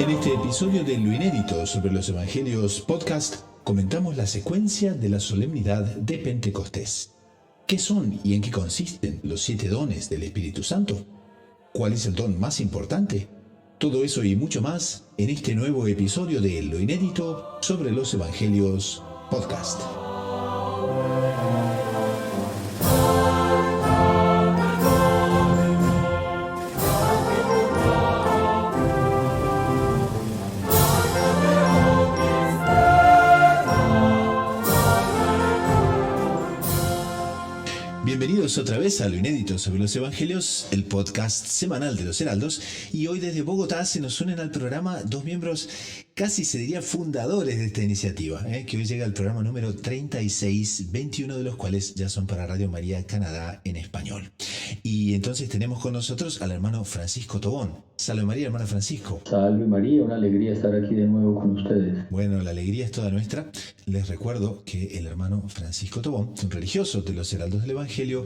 En este episodio de Lo Inédito sobre los Evangelios podcast, comentamos la secuencia de la solemnidad de Pentecostés. ¿Qué son y en qué consisten los 7 dones del Espíritu Santo? ¿Cuál es el don más importante? Todo eso y mucho más en este nuevo episodio de Lo Inédito sobre los Evangelios podcast. Bienvenidos otra vez a Lo Inédito sobre los Evangelios, el podcast semanal de los Heraldos, y hoy desde Bogotá se nos unen al programa 2 miembros, casi se diría fundadores de esta iniciativa, que hoy llega al programa número 36, 21 de los cuales ya son para Radio María Canadá en español. Y entonces tenemos con nosotros al hermano Francisco Tobón. Salve María, hermano Francisco. Salve María, una alegría estar aquí de nuevo con ustedes. Bueno, la alegría es toda nuestra. Les recuerdo que el hermano Francisco Tobón, un religioso de los Heraldos del Evangelio,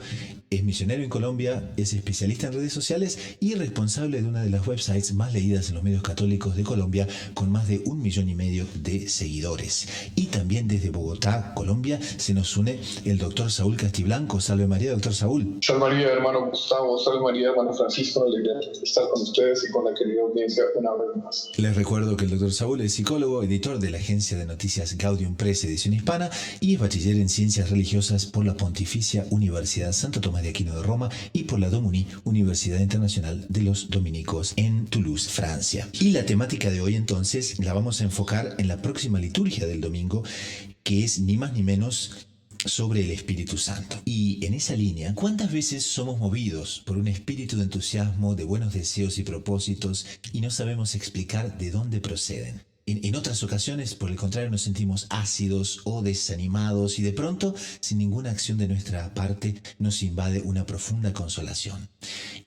es misionero en Colombia, es especialista en redes sociales y responsable de una de las websites más leídas en los medios católicos de Colombia, con más de 1,5 millones de seguidores. Y también desde Bogotá, Colombia, se nos une el doctor Saúl Castiblanco. Salve María, doctor Saúl. Salve María, hermano Gustavo. Salve María, hermano Francisco. Una alegría estar con ustedes y con la querida audiencia una vez más. Les recuerdo que el doctor Saúl es psicólogo, editor de la agencia de noticias Gaudium Press Edición Hispana y es bachiller en Ciencias Religiosas por la Pontificia Universidad Santo Tomás de Aquino de Roma y por la Domuni, Universidad Internacional de los Dominicos en Toulouse, Francia. Y la temática de hoy entonces la vamos a enfocar en la próxima liturgia del domingo, que es ni más ni menos sobre el Espíritu Santo. Y en esa línea, ¿cuántas veces somos movidos por un espíritu de entusiasmo, de buenos deseos y propósitos y no sabemos explicar de dónde proceden? En otras ocasiones, por el contrario, nos sentimos ácidos o desanimados y de pronto, sin ninguna acción de nuestra parte, nos invade una profunda consolación.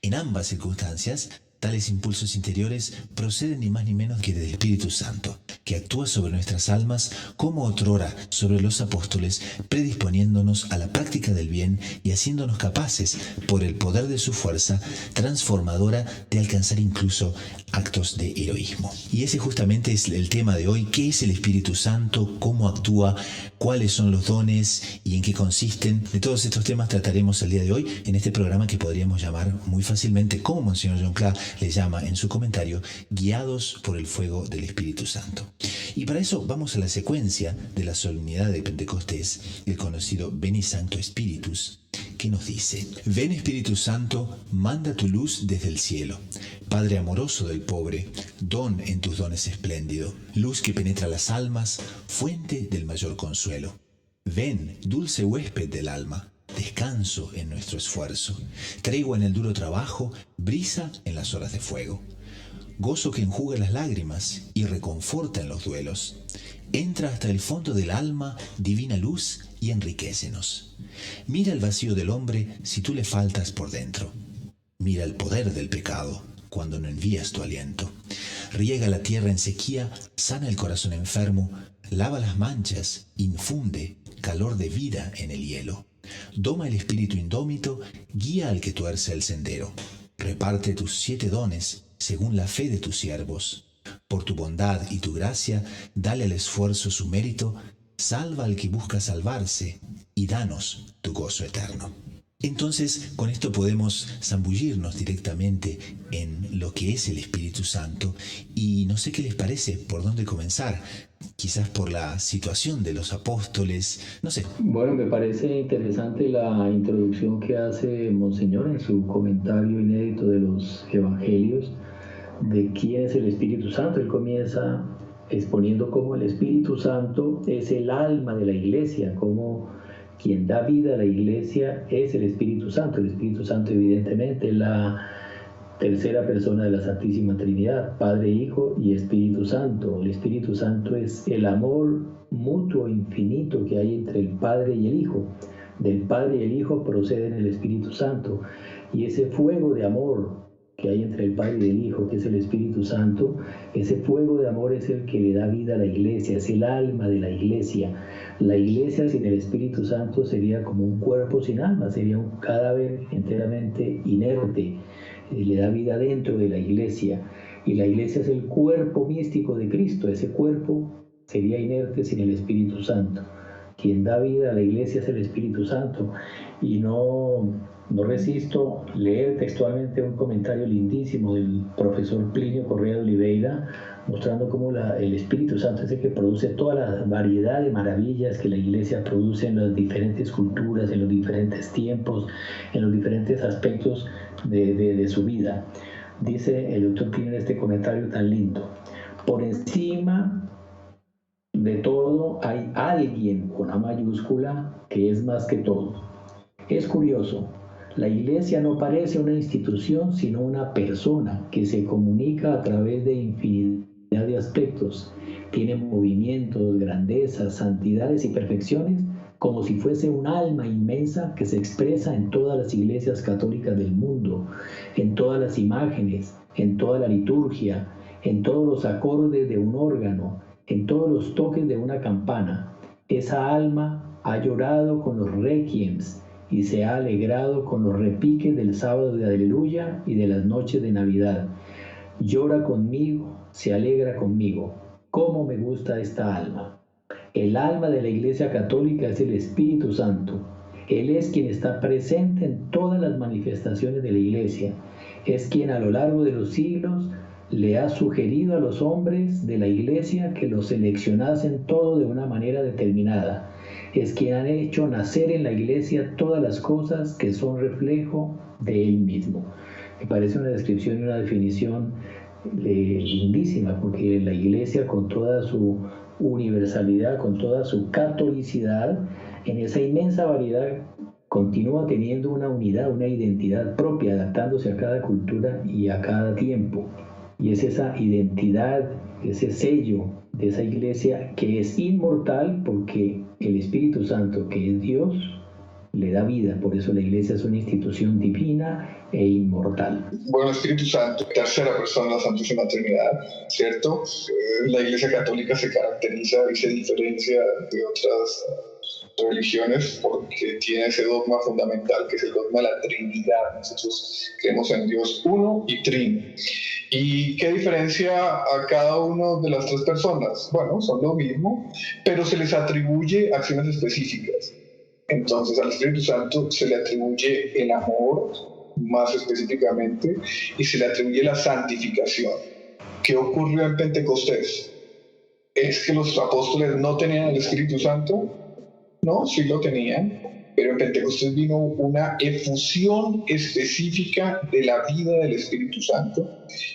En ambas circunstancias, tales impulsos interiores proceden ni más ni menos que del Espíritu Santo, que actúa sobre nuestras almas como otrora sobre los apóstoles, predisponiéndonos a la práctica del bien y haciéndonos capaces, por el poder de su fuerza transformadora, de alcanzar incluso actos de heroísmo. Y ese justamente es el tema de hoy. ¿Qué es el Espíritu Santo? ¿Cómo actúa? ¿Cuáles son los dones? ¿Y en qué consisten? De todos estos temas trataremos el día de hoy en este programa que podríamos llamar muy fácilmente, como Monseñor John Clark le llama en su comentario, guiados por el fuego del Espíritu Santo. Y para eso vamos a la secuencia de la solemnidad de Pentecostés, el conocido Veni Sancto Spiritus, que nos dice: Ven Espíritu Santo, manda tu luz desde el cielo. Padre amoroso del pobre, don en tus dones espléndido, luz que penetra las almas, fuente del mayor consuelo. Ven, dulce huésped del alma, descanso en nuestro esfuerzo, tregua en el duro trabajo, brisa en las horas de fuego. Gozo que enjuga las lágrimas y reconforta en los duelos. Entra hasta el fondo del alma, divina luz, y enriquécenos. Mira el vacío del hombre si tú le faltas por dentro. Mira el poder del pecado cuando no envías tu aliento. Riega la tierra en sequía, sana el corazón enfermo, lava las manchas, infunde calor de vida en el hielo. Doma el espíritu indómito, guía al que tuerce el sendero. Reparte tus 7 dones según la fe de tus siervos. Por tu bondad y tu gracia, dale al esfuerzo su mérito, salva al que busca salvarse y danos tu gozo eterno. Entonces, con esto podemos zambullirnos directamente en lo que es el Espíritu Santo y no sé qué les parece, por dónde comenzar. Quizás por la situación de los apóstoles, no sé. Bueno, me parece interesante la introducción que hace Monseñor en su comentario inédito de los Evangelios, de quién es el Espíritu Santo. Él comienza exponiendo cómo el Espíritu Santo es el alma de la Iglesia, cómo quien da vida a la Iglesia es el Espíritu Santo. El Espíritu Santo evidentemente es la tercera persona de la Santísima Trinidad, Padre, Hijo y Espíritu Santo. El Espíritu Santo es el amor mutuo infinito que hay entre el Padre y el Hijo. Del Padre y el Hijo proceden el Espíritu Santo. Y ese fuego de amor que hay entre el Padre y el Hijo, que es el Espíritu Santo, ese fuego de amor es el que le da vida a la Iglesia, es el alma de la Iglesia. La Iglesia sin el Espíritu Santo sería como un cuerpo sin alma, sería un cadáver enteramente inerte. Le da vida dentro de la Iglesia. Y la iglesia es el cuerpo místico de Cristo. Ese cuerpo sería inerte sin el Espíritu Santo. Quien da vida a la iglesia es el Espíritu Santo. Y no resisto leer textualmente un comentario lindísimo del profesor Plinio Correa de Oliveira, mostrando cómo el Espíritu Santo es el que produce toda la variedad de maravillas que la iglesia produce en las diferentes culturas, en los diferentes tiempos, en los diferentes aspectos de su vida. Dice el doctor Plinio en este comentario tan lindo: por encima de todo hay alguien con A mayúscula que es más que todo. Es curioso, la iglesia no parece una institución sino una persona que se comunica a través de infinidad de aspectos. Tiene movimientos, grandezas, santidades y perfecciones como si fuese un alma inmensa que se expresa en todas las iglesias católicas del mundo, en todas las imágenes, en toda la liturgia, en todos los acordes de un órgano, en todos los toques de una campana. Esa alma ha llorado con los requiems y se ha alegrado con los repiques del sábado de Aleluya y de las noches de Navidad. Llora conmigo, se alegra conmigo. ¿Cómo me gusta esta alma? El alma de la Iglesia Católica es el Espíritu Santo. Él es quien está presente en todas las manifestaciones de la Iglesia. Es quien a lo largo de los siglos le ha sugerido a los hombres de la Iglesia que lo seleccionasen todo de una manera determinada. Es quien ha hecho nacer en la Iglesia todas las cosas que son reflejo de Él mismo. Me parece una descripción y una definición lindísima, porque la Iglesia, con toda su universalidad, con toda su catolicidad, en esa inmensa variedad, continúa teniendo una unidad, una identidad propia, adaptándose a cada cultura y a cada tiempo. Y es esa identidad, ese sello de esa iglesia que es inmortal, porque el Espíritu Santo, que es Dios, le da vida. Por eso la iglesia es una institución divina e inmortal. Bueno, Espíritu Santo, tercera persona de la Santísima Trinidad, ¿cierto? La Iglesia Católica se caracteriza y se diferencia de otras religiones porque tiene ese dogma fundamental, que es el dogma de la Trinidad. Nosotros creemos en Dios uno y trino. ¿Y qué diferencia a cada una de las tres personas? Bueno, son lo mismo, pero se les atribuye acciones específicas. Entonces al Espíritu Santo se le atribuye el amor, más específicamente, y se le atribuye la santificación. ¿Qué ocurrió en Pentecostés? ¿Es que los apóstoles no tenían el Espíritu Santo? No, sí lo tenían, pero en Pentecostés vino una efusión específica de la vida del Espíritu Santo,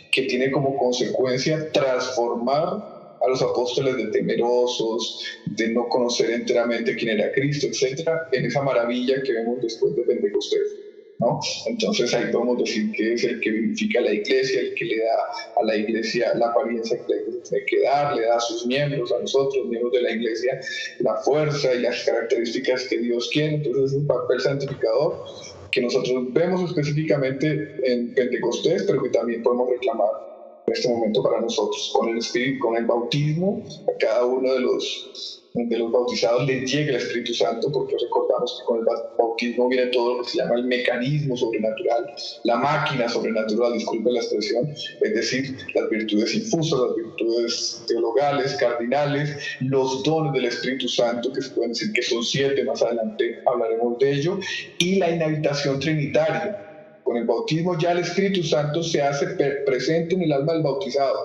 que tiene como consecuencia transformar a los apóstoles de temerosos, de no conocer enteramente quién era Cristo, etcétera, en esa maravilla que vemos después de Pentecostés, ¿no? Entonces ahí podemos decir que es el que vivifica a la iglesia, el que le da a la iglesia la apariencia que la iglesia tiene que dar, le da a sus miembros, a nosotros, miembros de la iglesia, la fuerza y las características que Dios quiere. Entonces es un papel santificador que nosotros vemos específicamente en Pentecostés, pero que también podemos reclamar en este momento para nosotros, con el Espíritu, con el bautismo. A cada uno de los bautizados les llega el Espíritu Santo, porque recordamos que con el bautismo viene todo lo que se llama el mecanismo sobrenatural, la máquina sobrenatural, disculpe la expresión, es decir, las virtudes infusas, las virtudes teologales, cardinales, los dones del Espíritu Santo, que se pueden decir que son 7, más adelante hablaremos de ello, y la inhabitación trinitaria. Con el bautismo ya el Espíritu Santo se hace presente en el alma del bautizado,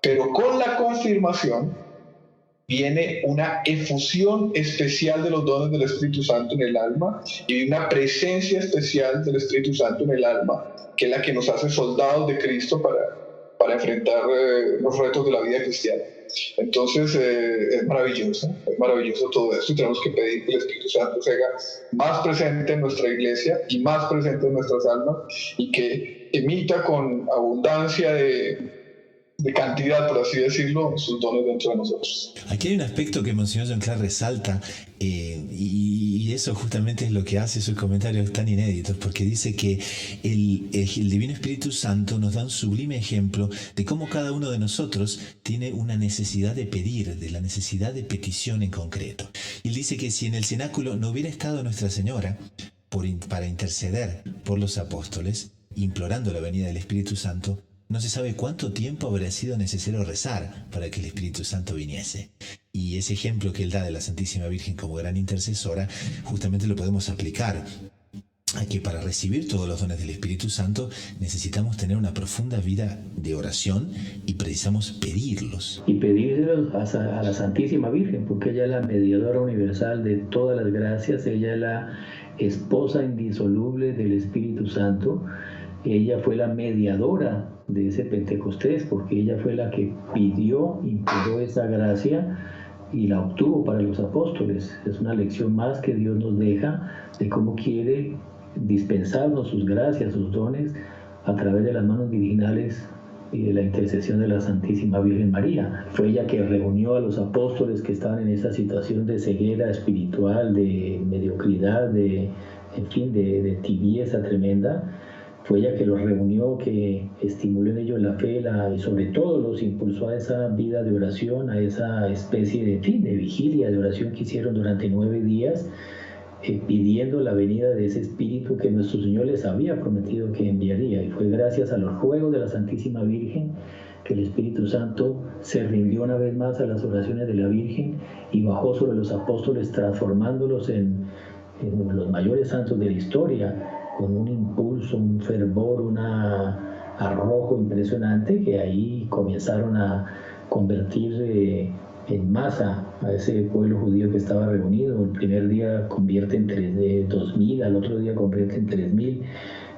pero con la confirmación viene una efusión especial de los dones del Espíritu Santo en el alma y una presencia especial del Espíritu Santo en el alma, que es la que nos hace soldados de Cristo para enfrentar los retos de la vida cristiana. Entonces es maravilloso todo esto, y tenemos que pedir que el Espíritu Santo se haga más presente en nuestra iglesia y más presente en nuestras almas, y que emita con abundancia de cantidad, por así decirlo, sus dones dentro de nosotros. Aquí hay un aspecto que Monseñor John Clark resalta, y eso justamente es lo que hace sus comentarios tan inéditos, porque dice que el Divino Espíritu Santo nos da un sublime ejemplo de cómo cada uno de nosotros tiene una necesidad de pedir, de la necesidad de petición en concreto. Y él dice que si en el cenáculo no hubiera estado Nuestra Señora para interceder por los apóstoles, implorando la venida del Espíritu Santo, No se sabe cuánto tiempo habría sido necesario rezar para que el Espíritu Santo viniese. Y ese ejemplo que él da de la Santísima Virgen como gran intercesora, justamente lo podemos aplicar a que para recibir todos los dones del Espíritu Santo necesitamos tener una profunda vida de oración y precisamos pedirlos. Y pedírselos a la Santísima Virgen, porque ella es la mediadora universal de todas las gracias, ella es la esposa indisoluble del Espíritu Santo. Ella fue la mediadora de ese Pentecostés, porque ella fue la que pidió, imploró esa gracia y la obtuvo para los apóstoles. Es una lección más que Dios nos deja de cómo quiere dispensarnos sus gracias, sus dones, a través de las manos virginales y de la intercesión de la Santísima Virgen María. Fue ella que reunió a los apóstoles que estaban en esa situación de ceguera espiritual, de mediocridad, de tibieza tremenda. Fue ella que los reunió, que estimuló en ellos la fe y sobre todo los impulsó a esa vida de oración, a esa especie de vigilia de oración que hicieron durante 9 días, pidiendo la venida de ese Espíritu que nuestro Señor les había prometido que enviaría. Y fue gracias a los ruegos de la Santísima Virgen que el Espíritu Santo se rindió una vez más a las oraciones de la Virgen y bajó sobre los apóstoles, transformándolos en los mayores santos de la historia, con un impulso, un fervor, un arrojo impresionante, que ahí comenzaron a convertir en masa a ese pueblo judío que estaba reunido. El primer día convierten 2.000, al otro día convierten 3.000,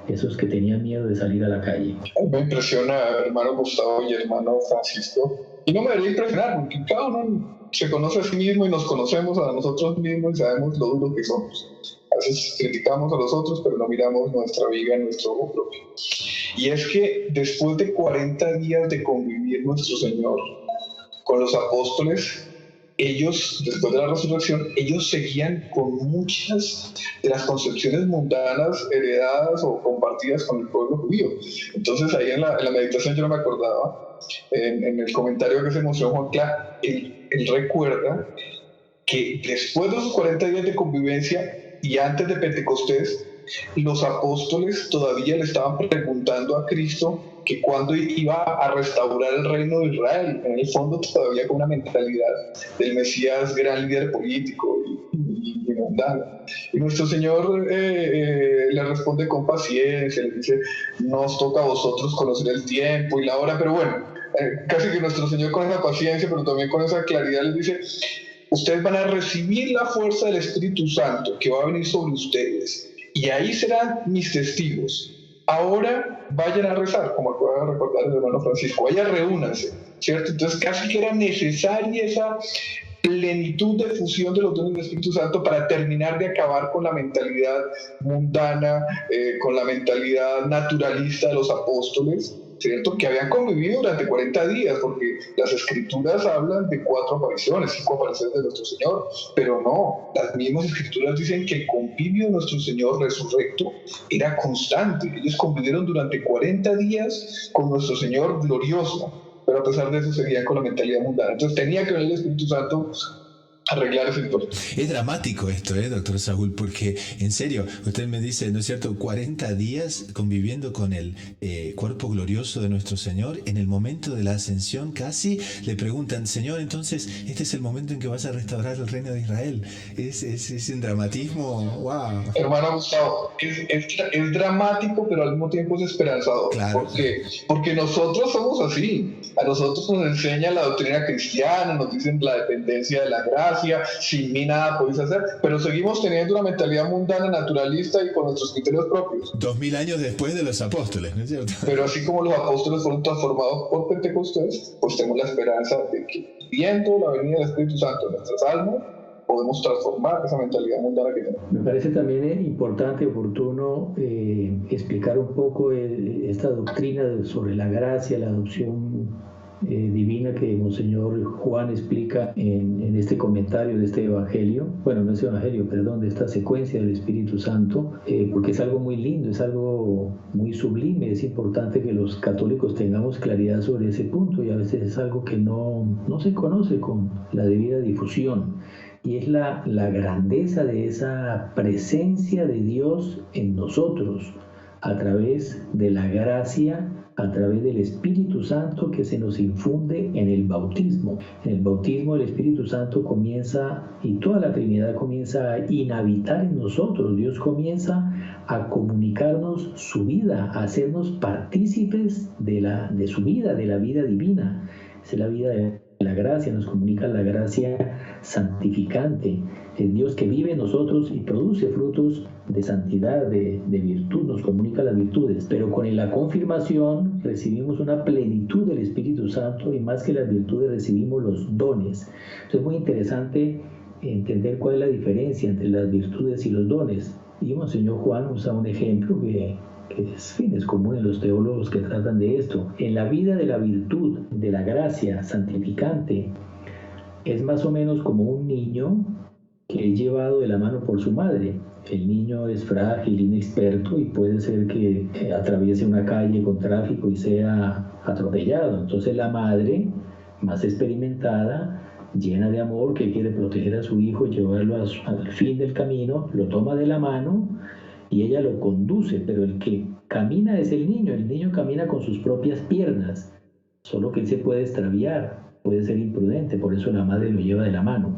esos que tenían miedo de salir a la calle. Me impresiona, hermano Gustavo y hermano Francisco, y no me debería impresionar, porque cada uno se conoce a sí mismo y nos conocemos a nosotros mismos y sabemos lo duro que somos. A veces criticamos a los otros, pero no miramos nuestra viga en nuestro ojo propio. Y es que después de 40 días de convivir nuestro Señor con los apóstoles, ellos, después de la resurrección, ellos seguían con muchas de las concepciones mundanas heredadas o compartidas con el pueblo judío. Entonces ahí en la meditación yo no me acordaba, en el comentario que se mostró Juan Clá, él recuerda que después de esos 40 días de convivencia y antes de Pentecostés, los apóstoles todavía le estaban preguntando a Cristo que cuándo iba a restaurar el reino de Israel, en el fondo todavía con una mentalidad del Mesías gran líder político y mundano. Y nuestro Señor le responde con paciencia, le dice, no os toca a vosotros conocer el tiempo y la hora, pero bueno, casi que nuestro Señor con esa paciencia, pero también con esa claridad les dice, ustedes van a recibir la fuerza del Espíritu Santo que va a venir sobre ustedes y ahí serán mis testigos. Ahora vayan a rezar, como acaba de recordar el hermano Francisco, vayan, reúnanse, ¿cierto? Entonces casi que era necesaria esa plenitud de fusión de los dones del Espíritu Santo para terminar de acabar con la mentalidad mundana, con la mentalidad naturalista de los apóstoles, ¿cierto? Que habían convivido durante 40 días, porque las escrituras hablan de 4 apariciones, 5 apariciones de nuestro Señor, pero no, las mismas escrituras dicen que el convivio de nuestro Señor resurrecto era constante. Ellos convivieron durante 40 días con nuestro Señor glorioso, pero a pesar de eso seguían con la mentalidad mundana. Entonces tenía que venir el Espíritu Santo arreglar ese entorno. Es dramático esto, doctor Saúl, porque en serio, usted me dice, ¿no es cierto?, 40 días conviviendo con el cuerpo glorioso de nuestro Señor. En el momento de la ascensión casi le preguntan, Señor, entonces este es el momento en que vas a restaurar el reino de Israel. Es un dramatismo, wow. Hermano Gustavo, es dramático, pero al mismo tiempo es esperanzador. Claro. Porque nosotros somos así. A nosotros nos enseña la doctrina cristiana, nos dicen la dependencia de la gracia, sin mí nada podéis hacer, pero seguimos teniendo una mentalidad mundana, naturalista y con nuestros criterios propios. 2000 años después de los apóstoles, ¿no es cierto? Pero así como los apóstoles fueron transformados por Pentecostés, pues tenemos la esperanza de que viendo la venida del Espíritu Santo en nuestras almas, podemos transformar esa mentalidad mundana que tenemos. Me parece también importante y oportuno explicar un poco esta doctrina sobre la gracia, la adopción divina que Monseñor Juan explica en este comentario de este evangelio, bueno, no es evangelio, perdón, de esta secuencia del Espíritu Santo, porque es algo muy lindo, es algo muy sublime. Es importante que los católicos tengamos claridad sobre ese punto y a veces es algo que no se conoce con la debida difusión. Y es la grandeza de esa presencia de Dios en nosotros, a través de la gracia, a través del Espíritu Santo que se nos infunde en el bautismo. En el bautismo el Espíritu Santo comienza, y toda la Trinidad comienza a inhabitar en nosotros. Dios comienza a comunicarnos su vida, a hacernos partícipes de su vida, de la vida divina. Es la vida de la gracia, nos comunica la gracia santificante. El Dios que vive en nosotros y produce frutos de santidad, de virtud, nos comunica las virtudes. Pero con la confirmación recibimos una plenitud del Espíritu Santo y más que las virtudes recibimos los dones. Entonces es muy interesante entender cuál es la diferencia entre las virtudes y los dones. Y Monseñor Juan usa un ejemplo que es común en los teólogos que tratan de esto. En la vida de la virtud, de la gracia santificante, es más o menos como un niño que es llevado de la mano por su madre. El niño es frágil, inexperto y puede ser que atraviese una calle con tráfico y sea atropellado. Entonces la madre, más experimentada, llena de amor, que quiere proteger a su hijo, llevarlo al fin del camino, lo toma de la mano y ella lo conduce, pero el que camina es el niño camina con sus propias piernas, solo que él se puede extraviar, puede ser imprudente, por eso la madre lo lleva de la mano.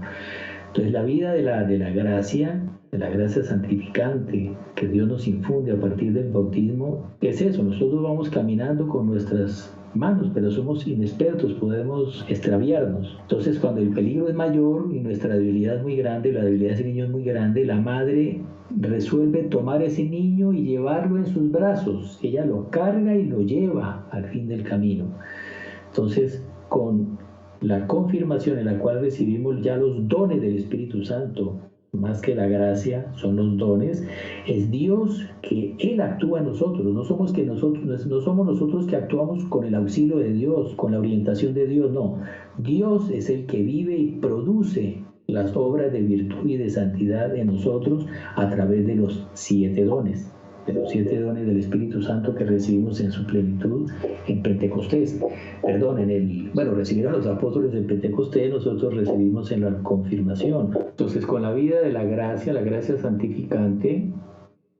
Entonces la vida de la gracia santificante que Dios nos infunde a partir del bautismo, es eso, nosotros vamos caminando con nuestras manos, pero somos inexpertos, podemos extraviarnos. Entonces cuando el peligro es mayor y nuestra debilidad es muy grande, la debilidad de ese niño es muy grande, la madre resuelve tomar ese niño y llevarlo en sus brazos. Ella lo carga y lo lleva al fin del camino. Entonces, con la confirmación en la cual recibimos ya los dones del Espíritu Santo, más que la gracia, son los dones, es Dios que Él actúa en nosotros. No somos nosotros que actuamos con el auxilio de Dios, con la orientación de Dios, no. Dios es el que vive y produce las obras de virtud y de santidad en nosotros a través de los 7 dones. De los 7 dones del Espíritu Santo que recibimos en su plenitud en Pentecostés. Recibieron los apóstoles en Pentecostés, nosotros recibimos en la confirmación. Entonces, con la vida de la gracia santificante,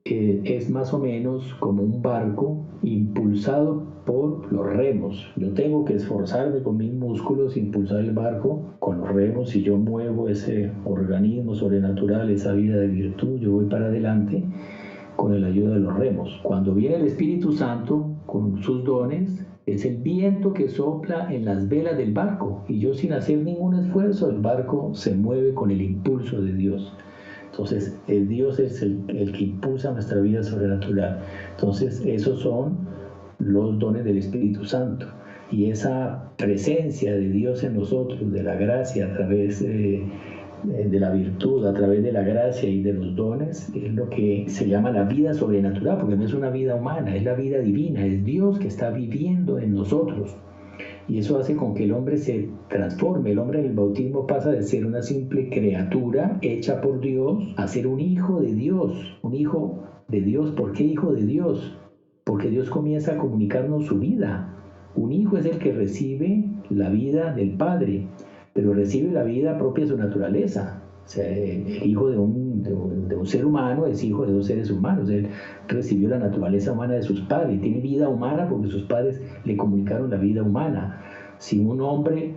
es más o menos como un barco impulsado por los remos. Yo tengo que esforzarme con mis músculos, impulsar el barco con los remos, y yo muevo ese organismo sobrenatural, esa vida de virtud, yo voy para adelante con la ayuda de los remos. Cuando viene el Espíritu Santo con sus dones, es el viento que sopla en las velas del barco, y yo sin hacer ningún esfuerzo, el barco se mueve con el impulso de Dios. Entonces, el Dios es el que impulsa nuestra vida sobrenatural. Entonces, esos son los dones del Espíritu Santo. Y esa presencia de Dios en nosotros, de la gracia a través de la virtud, a través de la gracia y de los dones, es lo que se llama la vida sobrenatural, porque no es una vida humana, es la vida divina, es Dios que está viviendo en nosotros. Y eso hace con que el hombre se transforme. El hombre en el bautismo pasa de ser una simple criatura hecha por Dios a ser un hijo de Dios. Un hijo de Dios. ¿Por qué hijo de Dios? Porque Dios comienza a comunicarnos su vida. Un hijo es el que recibe la vida del Padre, pero recibe la vida propia de su naturaleza. O sea, el hijo de un ser humano es hijo de 2 seres humanos. Él recibió la naturaleza humana de sus padres, tiene vida humana porque sus padres le comunicaron la vida humana. Si un hombre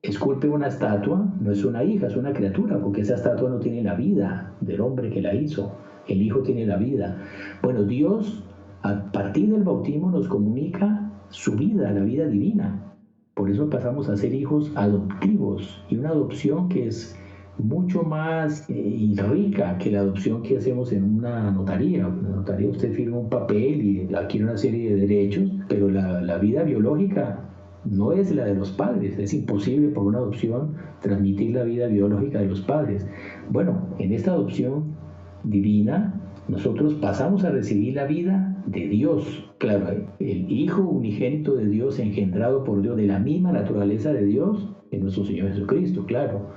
esculpe una estatua, no es una hija, es una criatura, porque esa estatua no tiene la vida del hombre que la hizo. El hijo tiene la vida. Bueno, Dios, a partir del bautismo, nos comunica su vida, la vida divina. Por eso pasamos a ser hijos adoptivos, y una adopción que es mucho más rica que la adopción que hacemos en una notaría. En la notaría usted firma un papel y adquiere una serie de derechos, pero la vida biológica no es la de los padres. Es imposible por una adopción transmitir la vida biológica de los padres. Bueno, en esta adopción divina nosotros pasamos a recibir la vida de Dios. Claro, el Hijo unigénito de Dios, engendrado por Dios, de la misma naturaleza de Dios, es nuestro Señor Jesucristo, claro.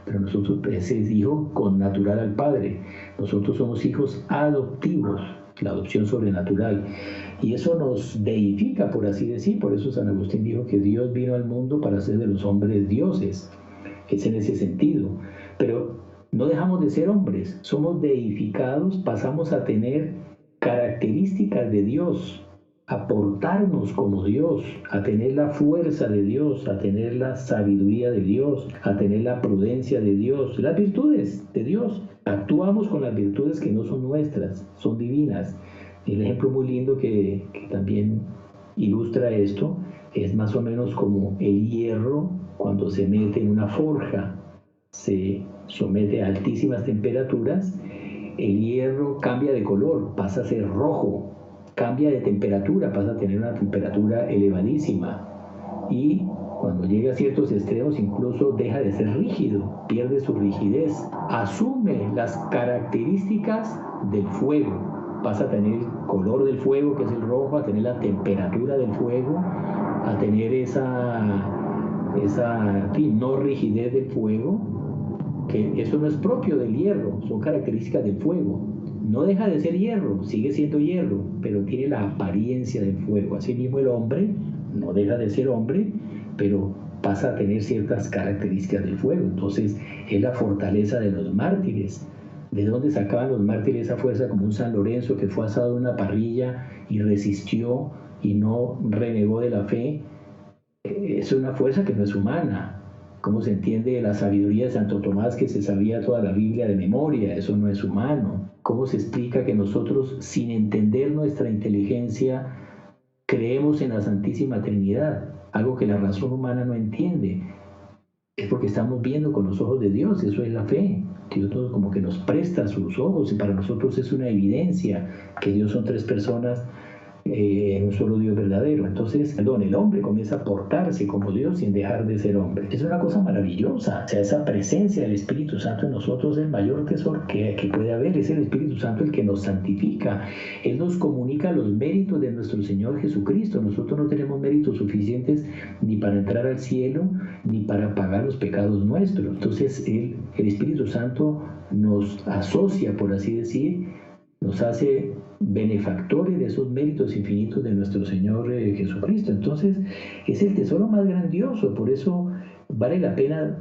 Pero nosotros, ese es hijo connatural al Padre. Nosotros somos hijos adoptivos, la adopción sobrenatural. Y eso nos deifica, por así decir. Por eso San Agustín dijo que Dios vino al mundo para hacer de los hombres dioses. Es en ese sentido. Pero no dejamos de ser hombres. Somos deificados, pasamos a tener características de Dios, a portarnos como Dios, a tener la fuerza de Dios, a tener la sabiduría de Dios, a tener la prudencia de Dios, las virtudes de Dios. Actuamos con las virtudes que no son nuestras, son divinas. El ejemplo muy lindo que también ilustra esto es más o menos como el hierro cuando se mete en una forja, se somete a altísimas temperaturas, el hierro cambia de color, pasa a ser rojo, cambia de temperatura, pasa a tener una temperatura elevadísima y cuando llega a ciertos extremos incluso deja de ser rígido, pierde su rigidez, asume las características del fuego, pasa a tener el color del fuego que es el rojo, a tener la temperatura del fuego, a tener esa no rigidez del fuego, que eso no es propio del hierro, son características del fuego. No deja de ser hierro, sigue siendo hierro, pero tiene la apariencia del fuego. Asimismo el hombre no deja de ser hombre, pero pasa a tener ciertas características del fuego. Entonces es la fortaleza de los mártires. ¿De dónde sacaban los mártires esa fuerza? Como un San Lorenzo que fue asado en una parrilla y resistió y no renegó de la fe. Es una fuerza que no es humana. ¿Cómo se entiende la sabiduría de Santo Tomás que se sabía toda la Biblia de memoria? Eso no es humano. ¿Cómo se explica que nosotros, sin entender nuestra inteligencia, creemos en la Santísima Trinidad? Algo que la razón humana no entiende. Es porque estamos viendo con los ojos de Dios, eso es la fe. Dios como que nos presta sus ojos y para nosotros es una evidencia que Dios son tres personas en un solo Dios verdadero. Entonces, el hombre comienza a portarse como Dios sin dejar de ser hombre. Es una cosa maravillosa. O sea, esa presencia del Espíritu Santo en nosotros es el mayor tesoro que puede haber. Es el Espíritu Santo el que nos santifica. Él nos comunica los méritos de nuestro Señor Jesucristo. Nosotros no tenemos méritos suficientes ni para entrar al cielo, ni para pagar los pecados nuestros. Entonces, el Espíritu Santo nos asocia, por así decir, nos hace benefactores de esos méritos infinitos de nuestro Señor Jesucristo. Entonces, es el tesoro más grandioso, por eso vale la pena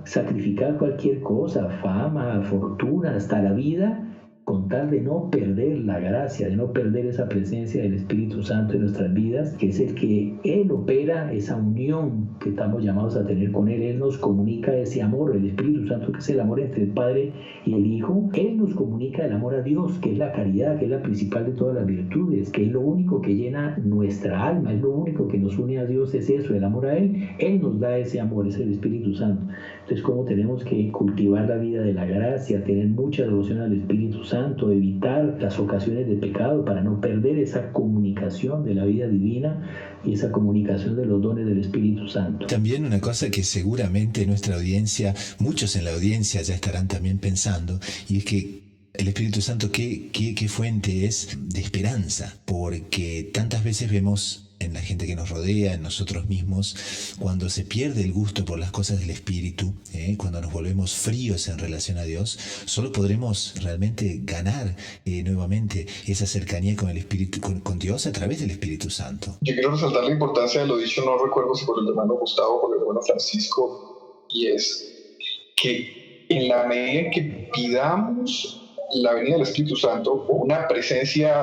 sacrificar cualquier cosa, fama, fortuna, hasta la vida, con tal de no perder la gracia, de no perder esa presencia del Espíritu Santo en nuestras vidas, que es el que Él opera, esa unión que estamos llamados a tener con Él. Él nos comunica ese amor, el Espíritu Santo, que es el amor entre el Padre y el Hijo. Él nos comunica el amor a Dios, que es la caridad, que es la principal de todas las virtudes, que es lo único que llena nuestra alma, es lo único que nos une a Dios, es eso, el amor a Él. Él nos da ese amor, es el Espíritu Santo. Entonces, ¿cómo tenemos que cultivar la vida de la gracia, tener mucha devoción al Espíritu Santo, evitar las ocasiones de pecado para no perder esa comunicación de la vida divina y esa comunicación de los dones del Espíritu Santo? También una cosa que seguramente nuestra audiencia, muchos en la audiencia ya estarán también pensando, y es que el Espíritu Santo, ¿qué fuente es de esperanza? Porque tantas veces vemos en la gente que nos rodea, en nosotros mismos, cuando se pierde el gusto por las cosas del Espíritu, cuando nos volvemos fríos en relación a Dios, solo podremos realmente ganar nuevamente esa cercanía con el Espíritu, con Dios a través del Espíritu Santo. Yo quiero resaltar la importancia de lo dicho, no recuerdo si por el hermano Gustavo o por el hermano Francisco, y es que en la medida en que pidamos la venida del Espíritu Santo o una presencia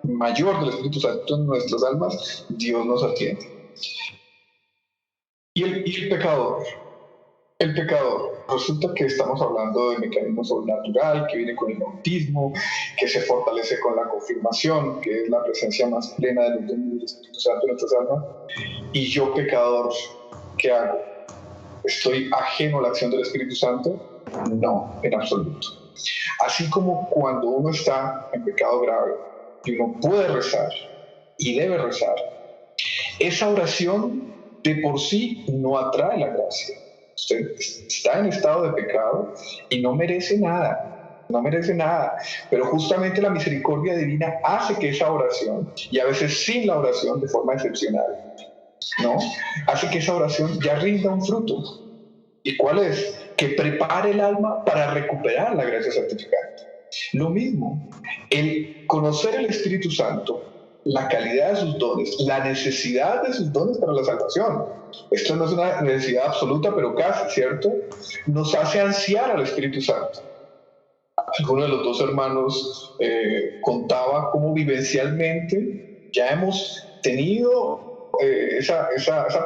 mayor del Espíritu Santo en nuestras almas, Dios nos atiende. Y el pecador, resulta que estamos hablando de mecanismo sobrenatural que viene con el bautismo, que se fortalece con la confirmación, que es la presencia más plena del Espíritu Santo en nuestras almas. Y yo, pecador, ¿qué hago? ¿Estoy ajeno a la acción del Espíritu Santo? No, en absoluto. Así como cuando uno está en pecado grave y uno puede rezar y debe rezar, esa oración de por sí no atrae la gracia. Usted está en estado de pecado y no merece nada, pero justamente la misericordia divina hace que esa oración, y a veces sin la oración de forma excepcional, ¿no?, hace que esa oración ya rinda un fruto. ¿Y cuál es? Que prepare el alma para recuperar la gracia santificante. Lo mismo, el conocer el Espíritu Santo, la calidad de sus dones, la necesidad de sus dones para la salvación. Esto no es una necesidad absoluta, pero casi, ¿cierto? Nos hace ansiar al Espíritu Santo. alguno de los dos hermanos contaba cómo vivencialmente ya hemos tenido esa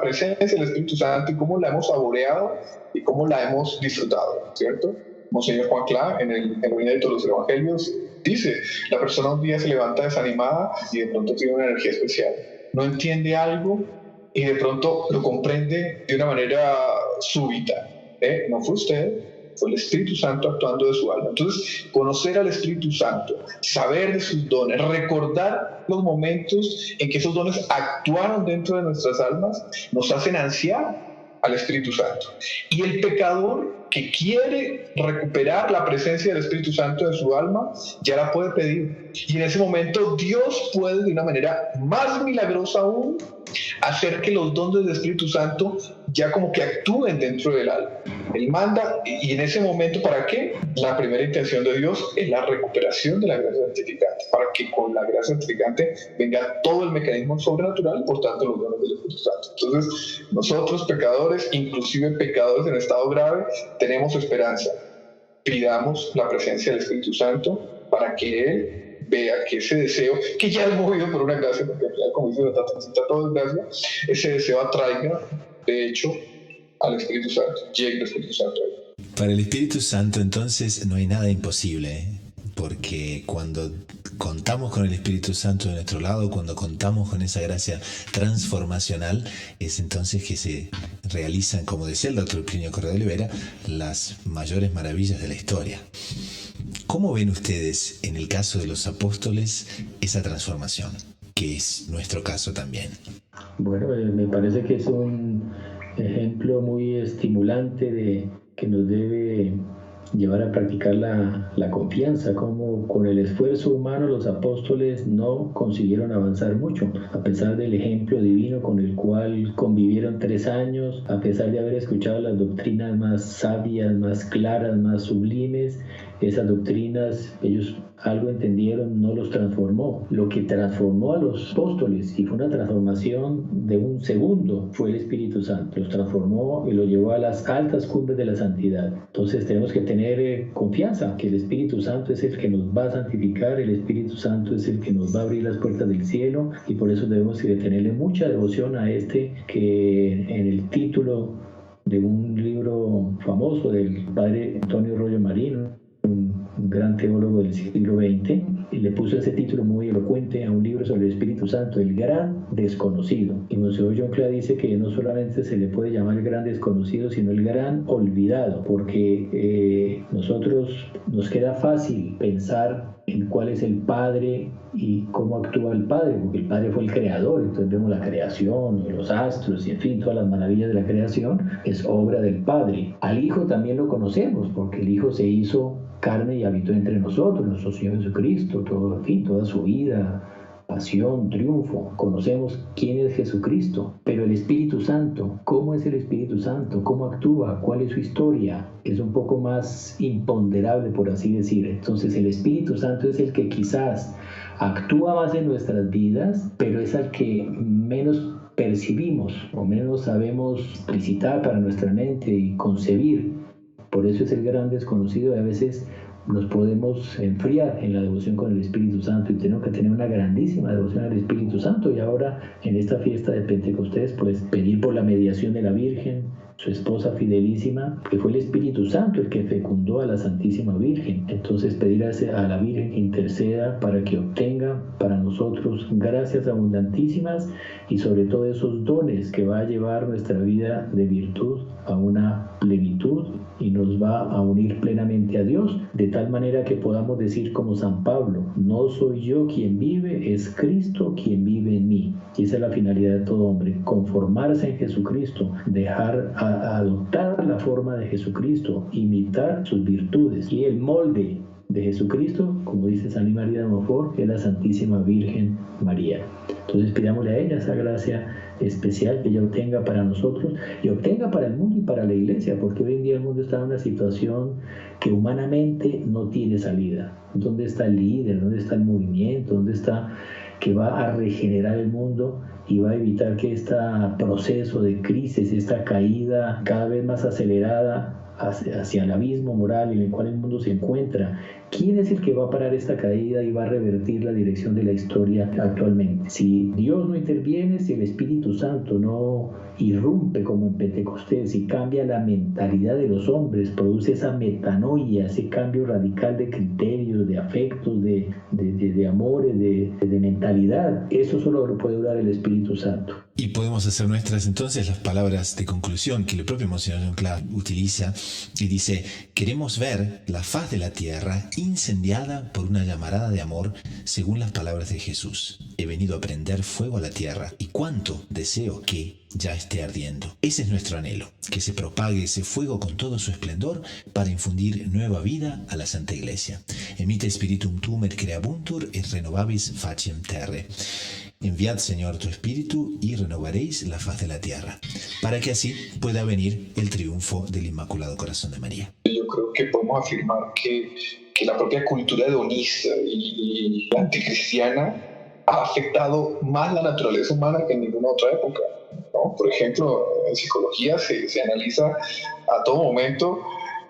presencia del Espíritu Santo y cómo la hemos saboreado y cómo la hemos disfrutado, ¿cierto? Monseñor Juan Clá, en el inédito de los Evangelios, dice, la persona un día se levanta desanimada y de pronto tiene una energía especial. No entiende algo y de pronto lo comprende de una manera súbita. No fue usted, fue el Espíritu Santo actuando de su alma. Entonces, conocer al Espíritu Santo, saber de sus dones, recordar los momentos en que esos dones actuaron dentro de nuestras almas, nos hacen ansiar al Espíritu Santo. Y el pecador que quiere recuperar la presencia del Espíritu Santo en su alma, ya la puede pedir. Y en ese momento Dios puede, de una manera más milagrosa aún, hacer que los dones del Espíritu Santo ya como que actúen dentro del alma. Él manda, y en ese momento, ¿para qué? La primera intención de Dios es la recuperación de la gracia santificante, para que con la gracia santificante venga todo el mecanismo sobrenatural y por tanto los dones del Espíritu Santo. Entonces, nosotros pecadores, inclusive pecadores en estado grave, tenemos esperanza. Pidamos la presencia del Espíritu Santo para que Él vea que ese deseo, que ya es movido por una gracia, porque como dice la Tatancita, todo es gracia, ese deseo atraiga, de hecho, al Espíritu Santo, llegue el Espíritu Santo a él. Para el Espíritu Santo, entonces, no hay nada imposible, porque cuando contamos con el Espíritu Santo de nuestro lado, cuando contamos con esa gracia transformacional, es entonces que se realizan, como decía el doctor Plinio Correa de Olivera, las mayores maravillas de la historia. ¿Cómo ven ustedes, en el caso de los apóstoles, esa transformación, que es nuestro caso también? Bueno, me parece que es un ejemplo muy estimulante que nos debe llevar a practicar la confianza, como con el esfuerzo humano los apóstoles no consiguieron avanzar mucho, a pesar del ejemplo divino con el cual convivieron 3 años, a pesar de haber escuchado las doctrinas más sabias, más claras, más sublimes. Esas doctrinas, ellos algo entendieron, no los transformó. Lo que transformó a los apóstoles, y fue una transformación de un segundo, fue el Espíritu Santo. Los transformó y los llevó a las altas cumbres de la santidad. Entonces tenemos que tener confianza que el Espíritu Santo es el que nos va a santificar, el Espíritu Santo es el que nos va a abrir las puertas del cielo, y por eso debemos tenerle mucha devoción a que en el título de un libro famoso del padre Antonio Rollo Marino, un gran teólogo del siglo XX, y le puso ese título muy elocuente a un libro sobre el Espíritu Santo, El Gran Desconocido. Y Monseñor John Clá dice que no solamente se le puede llamar el Gran Desconocido, sino el Gran Olvidado, porque nosotros nos queda fácil pensar en cuál es el Padre y cómo actúa el Padre, porque el Padre fue el creador. Entonces vemos la creación, los astros y en fin, todas las maravillas de la creación es obra del Padre. Al Hijo también lo conocemos, porque el Hijo se hizo carne y habitó entre nosotros, nuestro Señor Jesucristo, todo, en fin, toda su vida, pasión, triunfo. Conocemos quién es Jesucristo, pero el Espíritu Santo, ¿cómo es el Espíritu Santo? ¿Cómo actúa? ¿Cuál es su historia? Es un poco más imponderable, por así decir. Entonces el Espíritu Santo es el que quizás actúa más en nuestras vidas, pero es al que menos percibimos o menos sabemos explicitar para nuestra mente y concebir. Por eso es el gran desconocido, y a veces nos podemos enfriar en la devoción con el Espíritu Santo, y tenemos que tener una grandísima devoción al Espíritu Santo. Y ahora, en esta fiesta de Pentecostés, pues pedir por la mediación de la Virgen, su esposa fidelísima, que fue el Espíritu Santo el que fecundó a la Santísima Virgen. Entonces pedir a la Virgen que interceda para que obtenga para nosotros gracias abundantísimas y sobre todo esos dones que va a llevar nuestra vida de virtud a una plenitud y nos va a unir plenamente a Dios, de tal manera que podamos decir como San Pablo: no soy yo quien vive, es Cristo quien vive en mí. Y esa es la finalidad de todo hombre, conformarse en Jesucristo, dejar adoptar la forma de Jesucristo, imitar sus virtudes. Y el molde de Jesucristo, como dice San María de Montfort, es la Santísima Virgen María. Entonces pidámosle a ella esa gracia especial que ella obtenga para nosotros y obtenga para el mundo y para la Iglesia, porque hoy en día el mundo está en una situación que humanamente no tiene salida. ¿Dónde está el líder? ¿Dónde está el movimiento? ¿Dónde está que va a regenerar el mundo y va a evitar que este proceso de crisis, esta caída cada vez más acelerada hacia el abismo moral en el cual el mundo se encuentra. ¿Quién es el que va a parar esta caída y va a revertir la dirección de la historia actualmente? Si Dios no interviene, si el Espíritu Santo no irrumpe como en Pentecostés y cambia la mentalidad de los hombres, produce esa metanoia, ese cambio radical de criterios, de afectos, de amores, de mentalidad, eso solo lo puede dar el Espíritu Santo. Y podemos hacer nuestras entonces las palabras de conclusión que el propio Monseñor John Clark utiliza y dice: queremos ver la faz de la tierra incendiada por una llamarada de amor según las palabras de Jesús. He venido a prender fuego a la tierra y cuánto deseo que ya esté ardiendo. Ese es nuestro anhelo, que se propague ese fuego con todo su esplendor para infundir nueva vida a la Santa Iglesia. Emite spiritum tuum et creabuntur et renovabis faciem terre. Enviad, Señor, tu Espíritu y renovaréis la faz de la tierra, para que así pueda venir el triunfo del Inmaculado Corazón de María. Yo creo que podemos afirmar que la propia cultura hedonista y anticristiana ha afectado más la naturaleza humana que en ninguna otra época, ¿no? Por ejemplo, en psicología se analiza a todo momento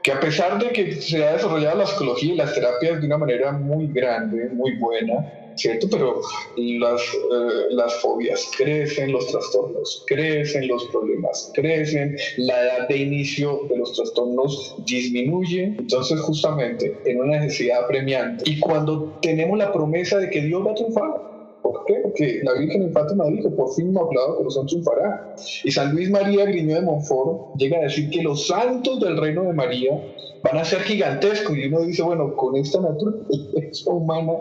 que a pesar de que se ha desarrollado la psicología y las terapias de una manera muy grande, muy buena, ¿cierto? Pero las fobias crecen, los trastornos crecen, los problemas crecen, la edad de inicio de los trastornos disminuye. Entonces, justamente, en una necesidad apremiante. Y cuando tenemos la promesa de que Dios va a triunfar, ¿por qué? Porque la Virgen en Fátima dijo: por fin Inmaculado Corazón triunfará. Y San Luis María Griñó de Montfort llega a decir que los santos del reino de María van a ser gigantescos. Y uno dice, bueno, con esta naturaleza humana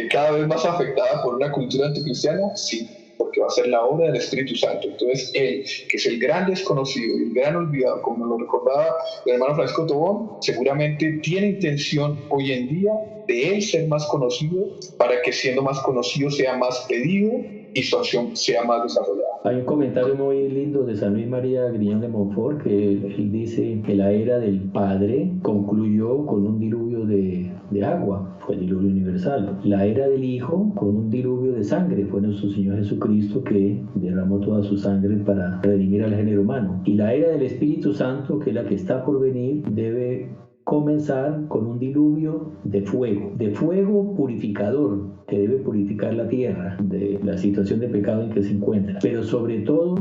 cada vez más afectada por una cultura anticristiana, sí, porque va a ser la obra del Espíritu Santo. Entonces él, que es el gran desconocido y el gran olvidado, como lo recordaba el hermano Francisco Tobón, seguramente tiene intención hoy en día de él ser más conocido, para que siendo más conocido sea más pedido y su acción sea más desarrollada. Hay un comentario muy lindo de San Luis María Griñón de Montfort que él dice que la era del Padre concluyó con un diluvio de agua, fue el diluvio universal. La era del Hijo con un diluvio de sangre, fue nuestro Señor Jesucristo que derramó toda su sangre para redimir al género humano. Y la era del Espíritu Santo, que es la que está por venir, debe comenzar con un diluvio de fuego purificador, que debe purificar la tierra de la situación de pecado en que se encuentra, pero sobre todo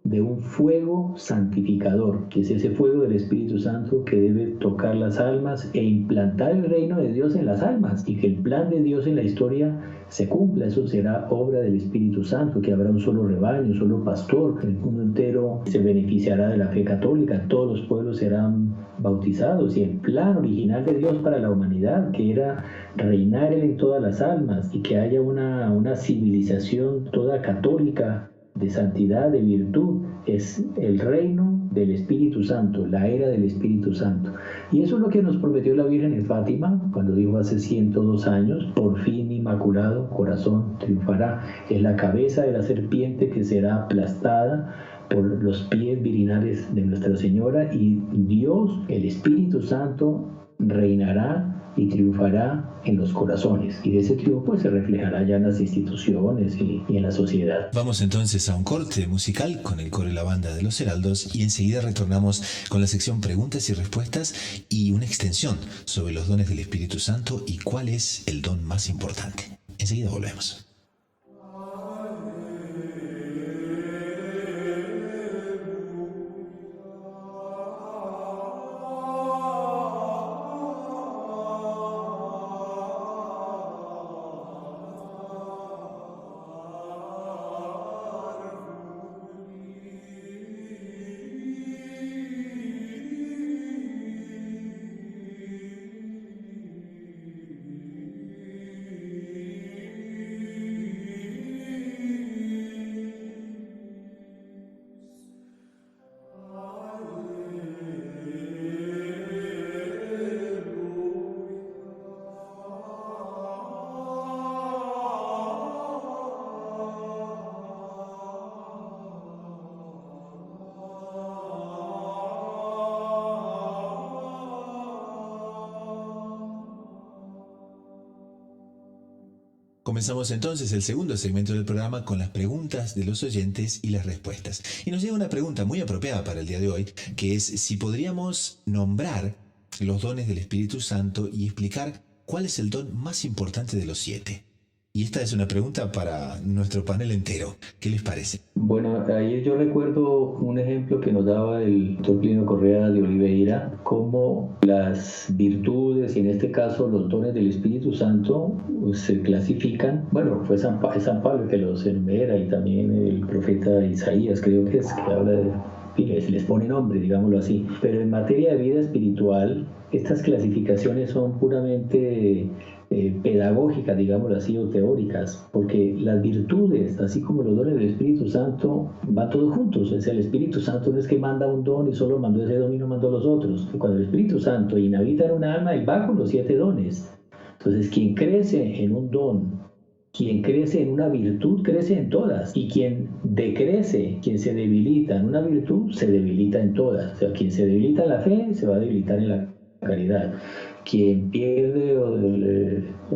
de un fuego santificador, que es ese fuego del Espíritu Santo que debe tocar las almas e implantar el reino de Dios en las almas, y que el plan de Dios en la historia se cumpla. Eso será obra del Espíritu Santo, que habrá un solo rebaño, un solo pastor, el mundo entero se beneficiará de la fe católica, todos los pueblos serán bautizados, y el plan original de Dios para la humanidad, que era reinar Él en todas las almas y que haya una civilización toda católica de santidad, de virtud, es el reino del Espíritu Santo, la era del Espíritu Santo. Y eso es lo que nos prometió la Virgen en Fátima, cuando dijo hace 102 años, por fin Inmaculado Corazón triunfará. Es la cabeza de la serpiente que será aplastada por los pies virinales de Nuestra Señora, y Dios, el Espíritu Santo, reinará y triunfará en los corazones, y de ese triunfo se reflejará ya en las instituciones y en la sociedad. Vamos entonces a un corte musical con el coro y la banda de los Heraldos, y enseguida retornamos con la sección preguntas y respuestas y una extensión sobre los dones del Espíritu Santo y cuál es el don más importante. Enseguida volvemos. Comenzamos entonces el segundo segmento del programa con las preguntas de los oyentes y las respuestas. Y nos llega una pregunta muy apropiada para el día de hoy, que es si podríamos nombrar los dones del Espíritu Santo y explicar cuál es el don más importante de los 7. Y esta es una pregunta para nuestro panel entero. ¿Qué les parece? Bueno, ahí yo recuerdo un ejemplo que nos daba el doctor Plinio Correa de Oliveira, cómo las virtudes y en este caso los dones del Espíritu Santo se clasifican. Bueno, fue San Pablo que los enumera y también el profeta Isaías, creo que es, que habla de... les pone nombre, digámoslo así. Pero en materia de vida espiritual, estas clasificaciones son puramente pedagógicas, digámoslo así, o teóricas, porque las virtudes, así como los dones del Espíritu Santo, van todos juntos. O sea, el Espíritu Santo no es que manda un don y solo mandó ese don y no mandó los otros. Cuando el Espíritu Santo inhabita en un alma, él va con los 7 dones. Entonces, quien crece en un don, quien crece en una virtud, crece en todas. Y quien decrece, quien se debilita en una virtud, se debilita en todas. O sea, quien se debilita en la fe, se va a debilitar en la caridad. Quien pierde o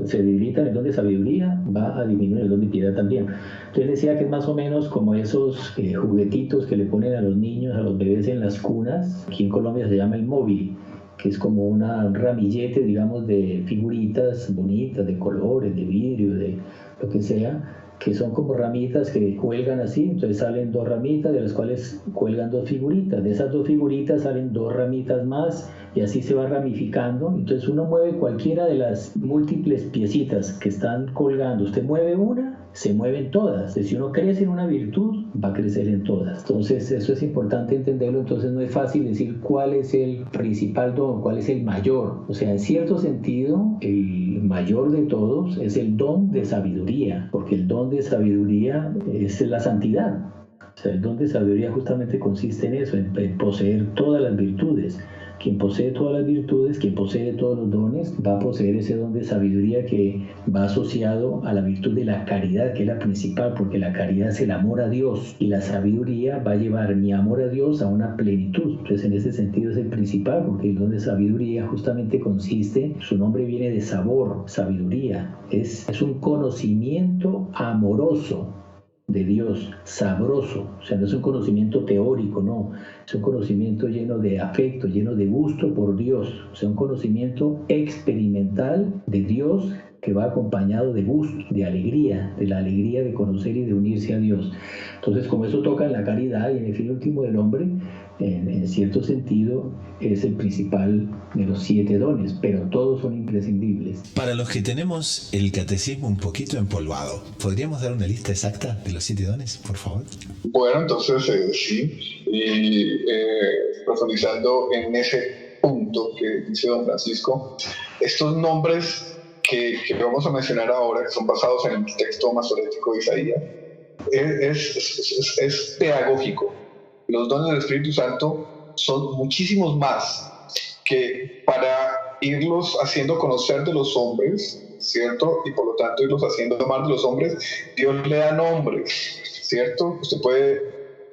se debilita en el don de sabiduría, va a disminuir el don de piedad también. Entonces decía que es más o menos como esos juguetitos que le ponen a los niños, a los bebés en las cunas. Aquí en Colombia se llama el móvil, que es como un ramillete, digamos, de figuritas bonitas, de colores, de vidrio, de lo que sea, que son como ramitas que cuelgan así. Entonces salen 2 ramitas, de las cuales cuelgan 2 figuritas. De esas 2 figuritas salen 2 ramitas más, y así se va ramificando. Entonces uno mueve cualquiera de las múltiples piecitas que están colgando. Usted mueve una, se mueven todas. Entonces, si uno crece en una virtud, va a crecer en todas. Entonces eso es importante entenderlo. Entonces no es fácil decir cuál es el principal don, cuál es el mayor. O sea, en cierto sentido, el mayor de todos es el don de sabiduría, porque el don de sabiduría es la santidad. O sea, el don de sabiduría justamente consiste en eso, en poseer todas las virtudes. Quien posee todas las virtudes, quien posee todos los dones, va a poseer ese don de sabiduría que va asociado a la virtud de la caridad, que es la principal, porque la caridad es el amor a Dios, y la sabiduría va a llevar mi amor a Dios a una plenitud. Entonces, en ese sentido es el principal, porque el don de sabiduría justamente consiste, su nombre viene de sabor, sabiduría, es un conocimiento amoroso de Dios, sabroso. O sea, no es un conocimiento teórico, no, es un conocimiento lleno de afecto, lleno de gusto por Dios. O sea, un conocimiento experimental de Dios que va acompañado de gusto, de alegría, de la alegría de conocer y de unirse a Dios. Entonces, como eso toca en la caridad y en el fin último del hombre, en cierto sentido es el principal de los 7 dones, pero todos son imprescindibles. Para los que tenemos el catecismo un poquito empolvado, ¿podríamos dar una lista exacta de los 7 dones, por favor? Bueno, entonces sí, y profundizando en ese punto que dice don Francisco, estos nombres que vamos a mencionar ahora, que son basados en el texto masorético de Isaías, es pedagógico. Los dones del Espíritu Santo son muchísimos más que para irlos haciendo conocer de los hombres, ¿cierto? Y por lo tanto irlos haciendo amar de los hombres, Dios le da nombres, ¿cierto? Usted puede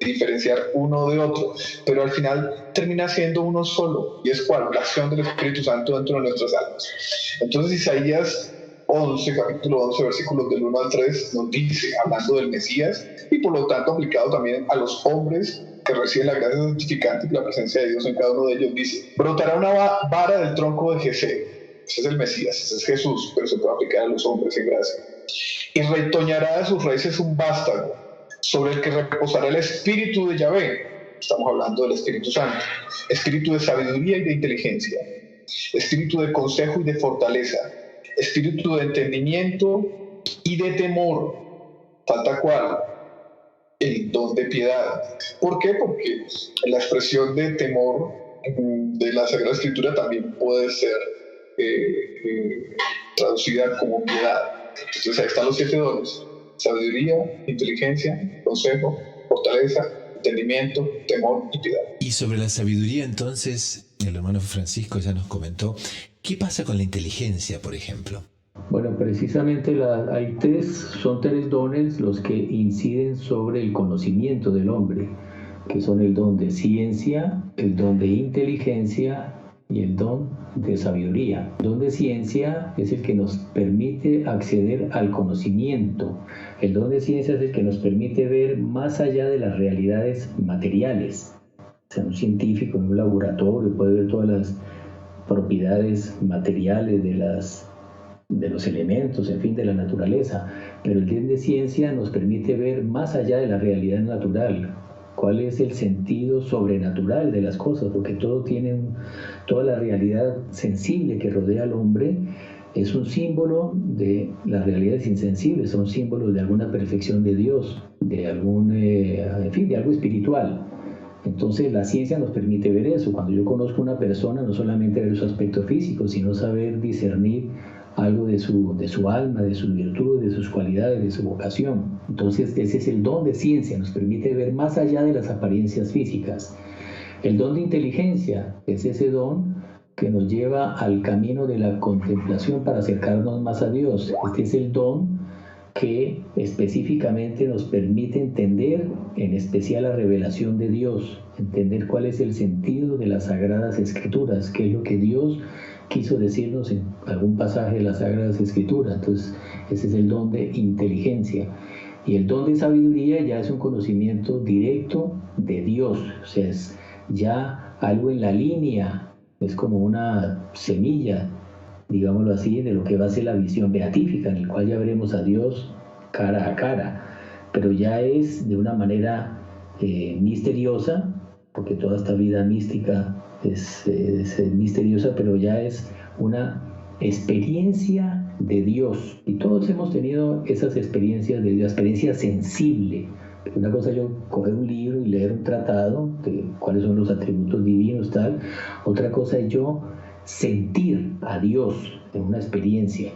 diferenciar uno de otro, pero al final termina siendo uno solo, y es ¿cuál? La acción del Espíritu Santo dentro de nuestras almas. Entonces Isaías 11, capítulo 11, versículos del 1 al 3, nos dice, hablando del Mesías, y por lo tanto aplicado también a los hombres que reciben la gracia santificante y la presencia de Dios en cada uno de ellos, dice, brotará una vara del tronco de Jesé. Ese es el Mesías, ese es Jesús, pero se puede aplicar a los hombres en gracia. Y retoñará de sus raíces un vástago, sobre el que reposará el espíritu de Yahvé. Estamos hablando del Espíritu Santo, espíritu de sabiduría y de inteligencia, espíritu de consejo y de fortaleza, espíritu de entendimiento y de temor. Falta cuál, el don de piedad. ¿Por qué? Porque la expresión de temor de la Sagrada Escritura también puede ser traducida como piedad. Entonces ahí están los 7 dones: sabiduría, inteligencia, consejo, fortaleza, entendimiento, temor y piedad. Y sobre la sabiduría, entonces, el hermano Francisco ya nos comentó, ¿qué pasa con la inteligencia, por ejemplo? Bueno, precisamente son 3 dones los que inciden sobre el conocimiento del hombre, que son el don de ciencia, el don de inteligencia y el don de sabiduría. El don de ciencia es el que nos permite acceder al conocimiento. El don de ciencia es el que nos permite ver más allá de las realidades materiales. O sea, un científico en un laboratorio puede ver todas las propiedades materiales de los elementos, en fin, de la naturaleza, pero el don de ciencia nos permite ver más allá de la realidad natural, cuál es el sentido sobrenatural de las cosas, porque toda la realidad sensible que rodea al hombre es un símbolo de las realidades insensibles, son símbolos de alguna perfección de Dios, de de algo espiritual. Entonces la ciencia nos permite ver eso. Cuando yo conozco a una persona, no solamente ver su aspecto físico, sino saber discernir algo de su alma, de sus virtudes, de sus cualidades, de su vocación. Entonces ese es el don de ciencia, nos permite ver más allá de las apariencias físicas. El don de inteligencia es ese don que nos lleva al camino de la contemplación para acercarnos más a Dios. Este es el don que específicamente nos permite entender en especial la revelación de Dios, entender cuál es el sentido de las Sagradas Escrituras, qué es lo que Dios quiso decirnos en algún pasaje de las Sagradas Escrituras. Entonces, ese es el don de inteligencia. Y el don de sabiduría ya es un conocimiento directo de Dios, o sea, es ya algo en la línea, es como una semilla, digámoslo así, de lo que va a ser la visión beatífica, en el cual ya veremos a Dios cara a cara, pero ya es de una manera misteriosa, porque toda esta vida mística es misteriosa, pero ya es una experiencia de Dios, y todos hemos tenido esas experiencias de Dios, experiencia sensible. Una cosa es yo coger un libro y leer un tratado de cuáles son los atributos divinos, tal. Otra cosa es yo sentir a Dios en una experiencia.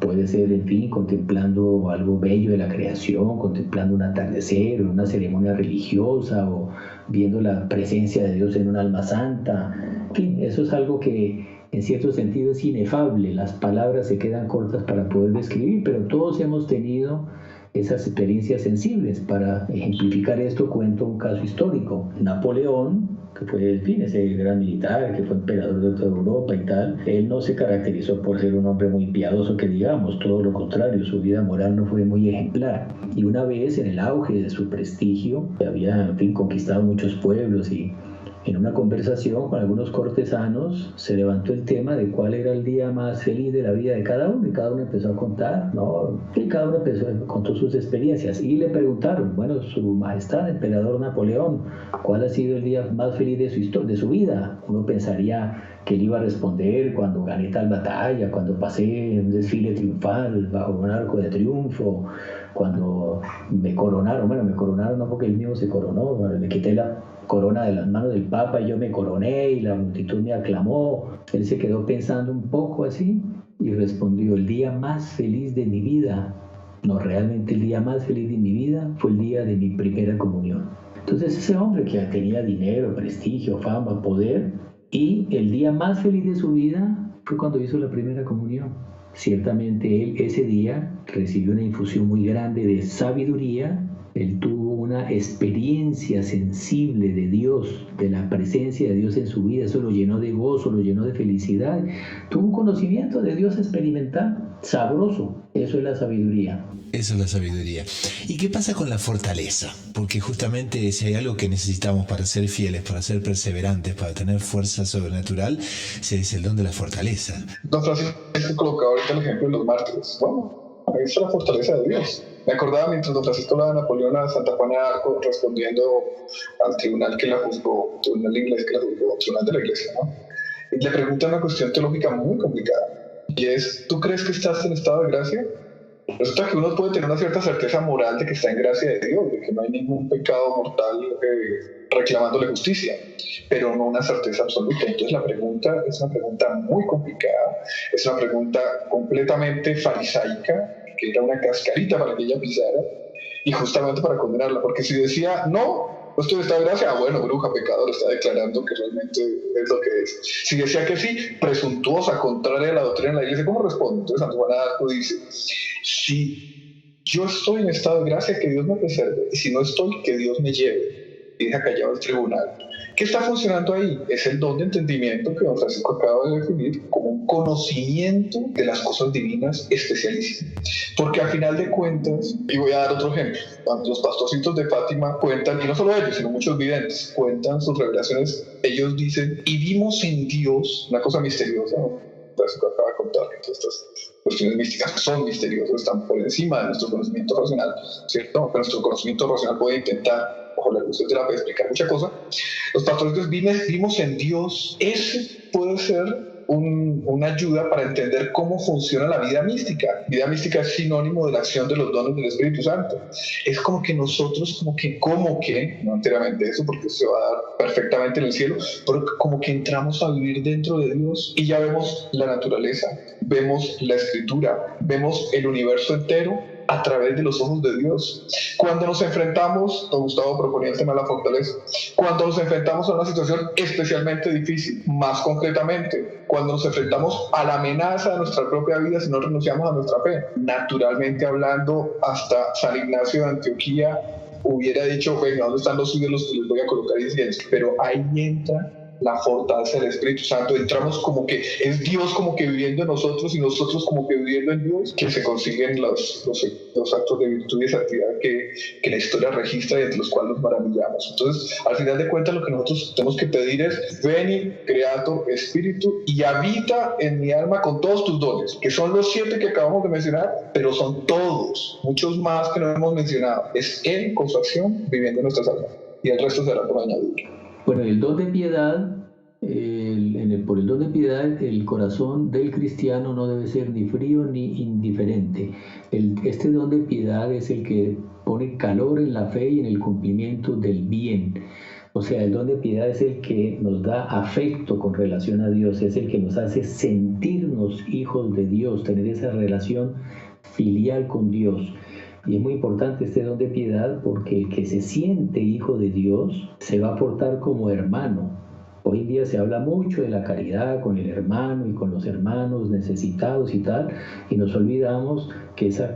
Puede ser, en fin, contemplando algo bello de la creación, contemplando un atardecer, o una ceremonia religiosa, o viendo la presencia de Dios en un alma santa. En fin, eso es algo que en cierto sentido es inefable. Las palabras se quedan cortas para poder describir, pero todos hemos tenido esas experiencias sensibles. Para ejemplificar esto, cuento un caso histórico. Napoleón, que fue, en fin, ese gran militar, que fue emperador de toda Europa y tal, él no se caracterizó por ser un hombre muy piadoso, que digamos, todo lo contrario, su vida moral no fue muy ejemplar. Y una vez, en el auge de su prestigio, había, en fin, conquistado muchos pueblos, y en una conversación con algunos cortesanos se levantó el tema de cuál era el día más feliz de la vida de cada uno, y cada uno empezó a contar, ¿no? Y cada uno contó sus experiencias, y le preguntaron, bueno, su majestad, emperador Napoleón, ¿cuál ha sido el día más feliz de su vida? Uno pensaría que él iba a responder: cuando gané tal batalla, cuando pasé en un desfile triunfal bajo un arco de triunfo, cuando me coronaron no porque él mismo se coronó, bueno, le quité la corona de las manos del Papa y yo me coroné y la multitud me aclamó. Él se quedó pensando un poco así y respondió: el día más feliz de mi vida, no, realmente el día más feliz de mi vida fue el día de mi primera comunión. Entonces ese hombre que tenía dinero, prestigio, fama, poder, y el día más feliz de su vida fue cuando hizo la primera comunión. Ciertamente él ese día recibió una infusión muy grande de sabiduría. Él tuvo una experiencia sensible de Dios, de la presencia de Dios en su vida. Eso lo llenó de gozo, lo llenó de felicidad. Tuvo un conocimiento de Dios experimental, sabroso. Eso es la sabiduría. Eso es la sabiduría. ¿Y qué pasa con la fortaleza? Porque justamente si hay algo que necesitamos para ser fieles, para ser perseverantes, para tener fuerza sobrenatural, es el don de la fortaleza. Don Francisco colocaba ahorita el ejemplo de los mártires. Bueno, ahí está la fortaleza de Dios. Me acordaba mientras don Francisco hablaba de Napoleón a Santa Juana de Arco respondiendo al tribunal que la juzgó, tribunal inglés que la juzgó, tribunal de la iglesia, ¿no? Y le pregunta una cuestión teológica muy complicada, y es: ¿tú crees que estás en estado de gracia? Resulta que uno puede tener una cierta certeza moral de que está en gracia de Dios, de que no hay ningún pecado mortal reclamándole justicia, pero no una certeza absoluta. Entonces la pregunta es una pregunta muy complicada, es una pregunta completamente farisaica, que era una cascarita para que ella pisara, y justamente para condenarla, porque si decía no estoy en estado de gracia, bueno, bruja, pecador, está declarando que realmente es lo que es. Si decía que sí, presuntuosa, contraria a la doctrina de la iglesia, ¿cómo responde? Entonces Santa Juana de Arco dice: si yo estoy en estado de gracia, que Dios me preserve, y si no estoy, que Dios me lleve. Y deja callado el tribunal. ¿Qué está funcionando ahí? Es el don de entendimiento que don Francisco acaba de definir como un conocimiento de las cosas divinas especialísimo. Porque al final de cuentas, y voy a dar otro ejemplo, cuando los pastorcitos de Fátima cuentan, y no solo ellos, sino muchos videntes, cuentan sus revelaciones, ellos dicen, y vimos en Dios, una cosa misteriosa, ¿no? Francisco acaba de contar que todas estas cuestiones místicas son misteriosas, están por encima de nuestro conocimiento racional, ¿cierto? Pero nuestro conocimiento racional puede intentar, bajo la luz de la fe, explicar mucha cosa. Los pastorcitos vimos en Dios, ese puede ser una ayuda para entender cómo funciona la vida mística. Vida mística es sinónimo de la acción de los dones del Espíritu Santo. Es como que nosotros, no enteramente eso, porque eso se va a dar perfectamente en el cielo, pero como que entramos a vivir dentro de Dios y ya vemos la naturaleza, vemos la escritura, vemos el universo entero a través de los ojos de Dios. Cuando nos enfrentamos, don Gustavo proponía el tema de la fortaleza, cuando nos enfrentamos a una situación especialmente difícil, más concretamente, cuando nos enfrentamos a la amenaza de nuestra propia vida si no renunciamos a nuestra fe, naturalmente hablando, hasta San Ignacio de Antioquía hubiera dicho, venga, ¿dónde están los ídolos que les voy a colocar incienso? Pero ahí entra la fortaleza del Espíritu Santo, entramos como que es Dios como que viviendo en nosotros y nosotros como que viviendo en Dios, que se consiguen los actos de virtud y santidad que la historia registra y entre los cuales nos maravillamos. Entonces, al final de cuentas, lo que nosotros tenemos que pedir es: Veni, Creator, Espíritu, y habita en mi alma con todos tus dones, que son los 7 que acabamos de mencionar, pero son todos, muchos más que no hemos mencionado. Es Él con su acción viviendo en nuestras almas, y el resto será por añadir. Bueno, el don de piedad, por el don de piedad, el corazón del cristiano no debe ser ni frío ni indiferente. Este don de piedad es el que pone calor en la fe y en el cumplimiento del bien. O sea, el don de piedad es el que nos da afecto con relación a Dios, es el que nos hace sentirnos hijos de Dios, tener esa relación filial con Dios. Y es muy importante este don de piedad porque el que se siente hijo de Dios se va a portar como hermano. Hoy en día se habla mucho de la caridad con el hermano y con los hermanos necesitados y tal, y nos olvidamos que ese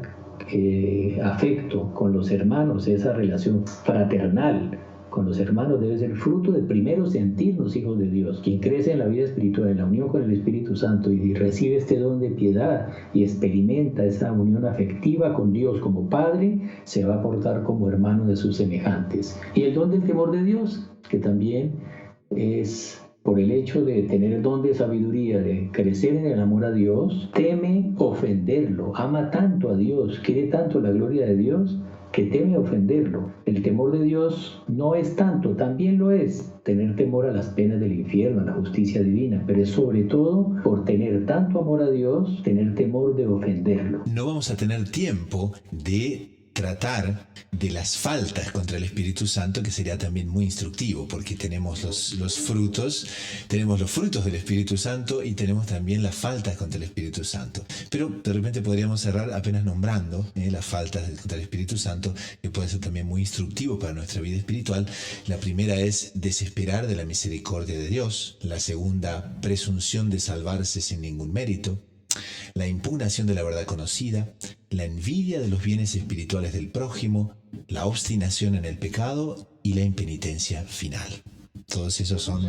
afecto con los hermanos, esa relación fraternal con los hermanos debe ser fruto de primero sentirnos hijos de Dios. Quien crece en la vida espiritual, en la unión con el Espíritu Santo y recibe este don de piedad y experimenta esa unión afectiva con Dios como Padre, se va a portar como hermano de sus semejantes. Y el don del temor de Dios, que también es por el hecho de tener el don de sabiduría, de crecer en el amor a Dios, teme ofenderlo, ama tanto a Dios, quiere tanto la gloria de Dios, que teme ofenderlo. El temor de Dios no es tanto, también lo es tener temor a las penas del infierno, a la justicia divina, pero es sobre todo por tener tanto amor a Dios, tener temor de ofenderlo. No vamos a tener tiempo de tratar de las faltas contra el Espíritu Santo, que sería también muy instructivo, porque tenemos los frutos del Espíritu Santo y tenemos también las faltas contra el Espíritu Santo. Pero de repente podríamos cerrar apenas nombrando las faltas contra el Espíritu Santo, que puede ser también muy instructivo para nuestra vida espiritual. La primera es desesperar de la misericordia de Dios. La segunda, presunción de salvarse sin ningún mérito. La impugnación de la verdad conocida, la envidia de los bienes espirituales del prójimo, la obstinación en el pecado y la impenitencia final. Todos esos son...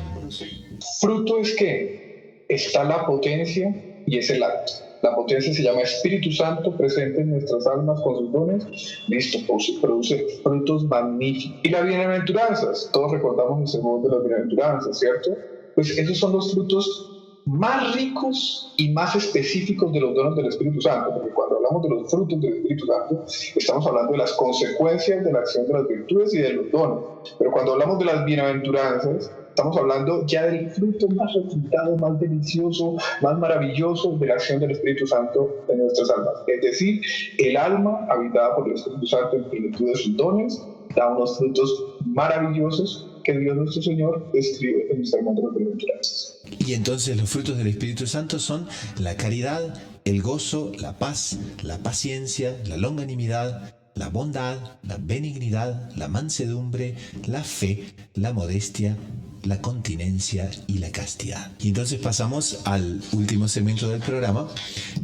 Fruto es que está la potencia y es el acto. La potencia se llama Espíritu Santo presente en nuestras almas con sus dones. Listo, produce frutos magníficos. Y las bienaventuranzas, todos recordamos el sermón de las bienaventuranzas, ¿cierto? Pues esos son los frutos más ricos y más específicos de los dones del Espíritu Santo, porque cuando hablamos de los frutos del Espíritu Santo estamos hablando de las consecuencias de la acción de las virtudes y de los dones, pero cuando hablamos de las bienaventuranzas estamos hablando ya del fruto más resultado, más delicioso, más maravilloso de la acción del Espíritu Santo en nuestras almas, es decir, el alma habitada por el Espíritu Santo en plenitud de sus dones da unos frutos maravillosos que Dios nuestro Señor describe en el sermón de las bienaventuranzas. Y entonces los frutos del Espíritu Santo son la caridad, el gozo, la paz, la paciencia, la longanimidad, la bondad, la benignidad, la mansedumbre, la fe, la modestia, la continencia y la castidad. Y entonces pasamos al último segmento del programa,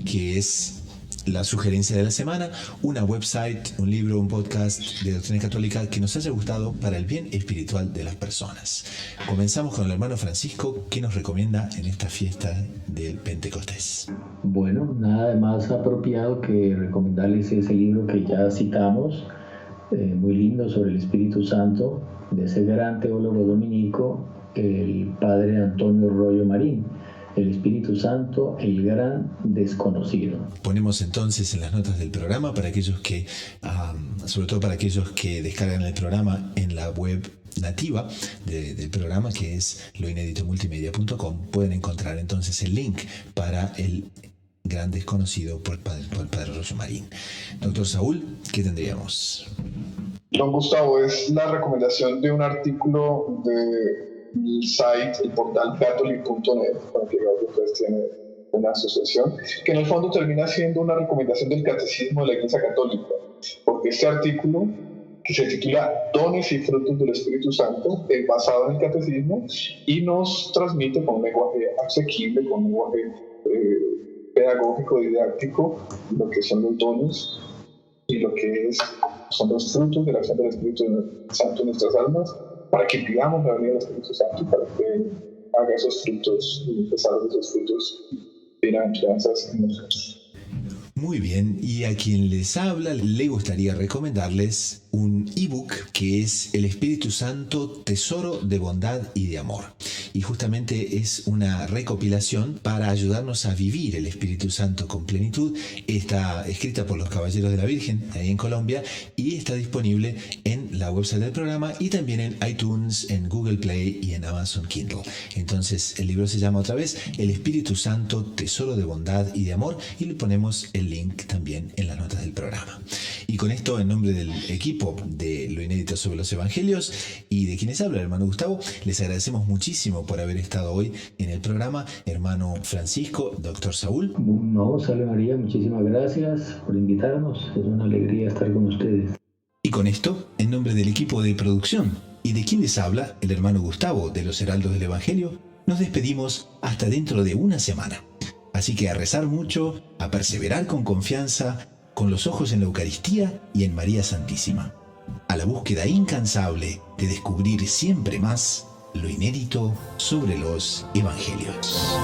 que es la sugerencia de la semana, una website, un libro, un podcast de doctrina católica que nos haya gustado para el bien espiritual de las personas. Comenzamos con el hermano Francisco, que nos recomienda en esta fiesta del Pentecostés. Bueno, nada de más apropiado que recomendarles ese libro que ya citamos, muy lindo, sobre el Espíritu Santo, de ese gran teólogo dominico, el padre Antonio Royo Marín. El Espíritu Santo, el gran desconocido. Ponemos entonces en las notas del programa para aquellos que, sobre todo para aquellos que descargan el programa en la web nativa del programa, que es loineditomultimedia.com, pueden encontrar entonces el link para el gran desconocido por el padre Royo Marín. Doctor Saúl, ¿qué tendríamos? Don Gustavo, es la recomendación de un artículo de el site, el portal catholic.net, con el que Gaudium tiene una asociación, que en el fondo termina siendo una recomendación del Catecismo de la Iglesia Católica, porque este artículo, que se titula Dones y frutos del Espíritu Santo, es basado en el Catecismo y nos transmite con un lenguaje asequible, con un lenguaje pedagógico, didáctico, lo que son los dones y lo que son los frutos de la acción del Espíritu Santo en nuestras almas, para que pidamos la venida del Espíritu Santo, para que haga esos frutos, y empezar de esos frutos, bienaventuranzas en nosotros. Muy bien, y a quien les habla le gustaría recomendarles un ebook que es El Espíritu Santo, Tesoro de Bondad y de Amor. Y justamente es una recopilación para ayudarnos a vivir el Espíritu Santo con plenitud. Está escrita por los Caballeros de la Virgen, ahí en Colombia, y está disponible en la website del programa y también en iTunes, en Google Play y en Amazon Kindle. Entonces el libro se llama otra vez El Espíritu Santo, Tesoro de Bondad y de Amor, y le ponemos el link también en las notas del programa. Y con esto, en nombre del equipo de Lo Inédito sobre los Evangelios y de quienes habla el hermano Gustavo, les agradecemos muchísimo por haber estado hoy en el programa. Hermano Francisco, doctor Saúl. No, salve María, muchísimas gracias por invitarnos. Es una alegría estar con ustedes. Y con esto, en nombre del equipo de producción y de quien les habla, el hermano Gustavo de los Heraldos del Evangelio, nos despedimos hasta dentro de una semana. Así que a rezar mucho, a perseverar con confianza, con los ojos en la Eucaristía y en María Santísima, a la búsqueda incansable de descubrir siempre más lo inédito sobre los Evangelios.